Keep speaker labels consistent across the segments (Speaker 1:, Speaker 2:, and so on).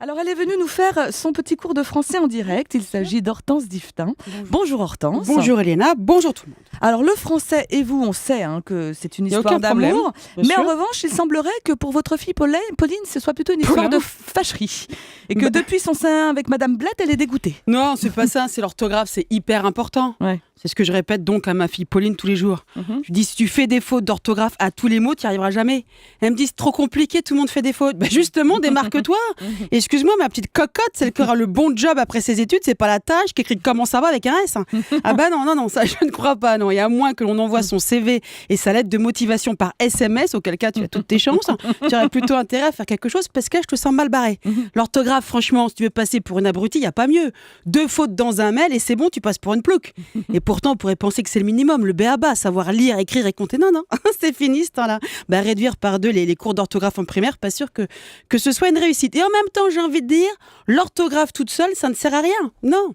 Speaker 1: Alors, elle est venue nous faire son petit cours de français en direct. Il s'agit d'Hortense Diftin. Bonjour Hortense.
Speaker 2: Bonjour Elena, bonjour tout le monde.
Speaker 1: Alors, le français et vous, on sait que c'est une histoire d'amour. Mais en revanche, il semblerait que pour votre fille Pauline, ce soit plutôt une histoire de fâcherie. Et que depuis son sein avec Madame Blette, elle est dégoûtée.
Speaker 2: Non, c'est pas ça, c'est l'orthographe, c'est hyper important.
Speaker 1: Ouais.
Speaker 2: C'est ce que je répète donc à ma fille Pauline tous les jours. Je dis, si tu fais des fautes d'orthographe à tous les mots, tu n'y arriveras jamais. Elle me dit, c'est trop compliqué, tout le monde fait des fautes. Ben justement, démarque-toi. Excuse-moi, ma petite cocotte, celle qui aura le bon job après ses études, c'est pas la tâche qui écrit comment ça va avec un S. Ah bah non, ça je ne crois pas. Non, il y a moins que l'on envoie son CV et sa lettre de motivation par SMS, auquel cas tu as toutes tes chances. Tu aurais plutôt intérêt à faire quelque chose parce que je te sens mal barré. L'orthographe, franchement, si tu veux passer pour une abrutie, il n'y a pas mieux. 2 fautes dans un mail et c'est bon, tu passes pour une plouc. Et pourtant, on pourrait penser que c'est le minimum, le b.a.-ba, savoir lire, écrire et compter. Non, c'est fini ce temps-là. Bah, réduire par 2 les cours d'orthographe en primaire, pas sûr que ce soit une réussite. Et en même temps, j'ai envie de dire, l'orthographe toute seule, ça ne sert à rien. Non.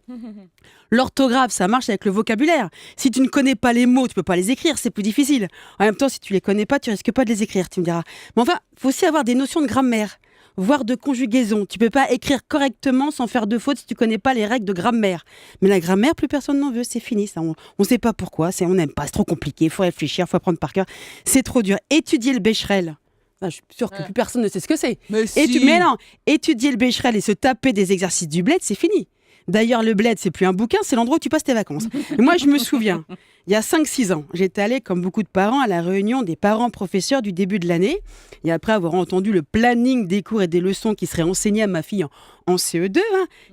Speaker 2: L'orthographe, ça marche avec le vocabulaire. Si tu ne connais pas les mots, tu peux pas les écrire, c'est plus difficile. En même temps, si tu les connais pas, tu risques pas de les écrire, tu me diras. Mais enfin, faut aussi avoir des notions de grammaire, voire de conjugaison. Tu peux pas écrire correctement sans faire de fautes si tu connais pas les règles de grammaire. Mais la grammaire, plus personne n'en veut, c'est fini ça. On sait pas pourquoi, on n'aime pas, c'est trop compliqué, faut réfléchir, faut apprendre par cœur. C'est trop dur. Étudier le Becherel. Ah, je suis sûre que plus personne ne sait ce que c'est. Mais non, étudier le Becherel et se taper des exercices du bled, c'est fini. D'ailleurs, le bled, c'est plus un bouquin, c'est l'endroit où tu passes tes vacances. Et moi, je me souviens, il y a 5-6 ans, j'étais allée, comme beaucoup de parents, à la réunion des parents-professeurs du début de l'année. Et après avoir entendu le planning des cours et des leçons qui seraient enseignées à ma fille en CE2,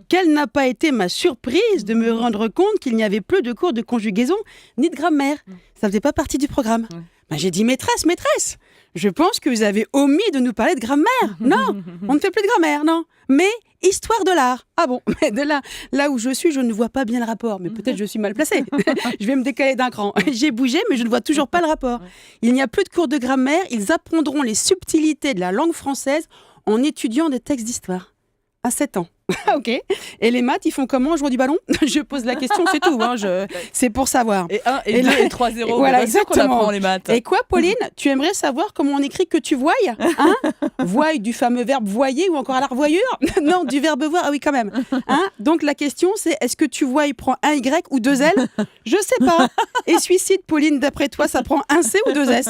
Speaker 2: quelle n'a pas été ma surprise de me rendre compte qu'il n'y avait plus de cours de conjugaison ni de grammaire. Ça ne faisait pas partie du programme. J'ai dit, maîtresse, je pense que vous avez omis de nous parler de grammaire. Non, on ne fait plus de grammaire, non. Mais histoire de l'art. Ah bon, mais de là où je suis, je ne vois pas bien le rapport. Mais peut-être je suis mal placée. Je vais me décaler d'un cran. J'ai bougé, mais je ne vois toujours pas le rapport. Il n'y a plus de cours de grammaire. Ils apprendront les subtilités de la langue française en étudiant des textes d'histoire. À 7 ans. Ok. Et les maths, ils font comment, jouer du ballon? Je pose la question, c'est tout. C'est pour savoir.
Speaker 1: Et 1, et 2, et 3, 0.
Speaker 2: Voilà, exactement.
Speaker 1: Qu'on apprend les maths.
Speaker 2: Et quoi, Pauline? Tu aimerais savoir comment on écrit que tu voyes? Voie du fameux verbe voyer ou encore à la revoyure? Non, du verbe voir. Ah oui, quand même. Donc la question, c'est est-ce que tu vois, il prend un Y ou 2 L? Je sais pas. Et suicide, Pauline, d'après toi, ça prend un C ou 2 S?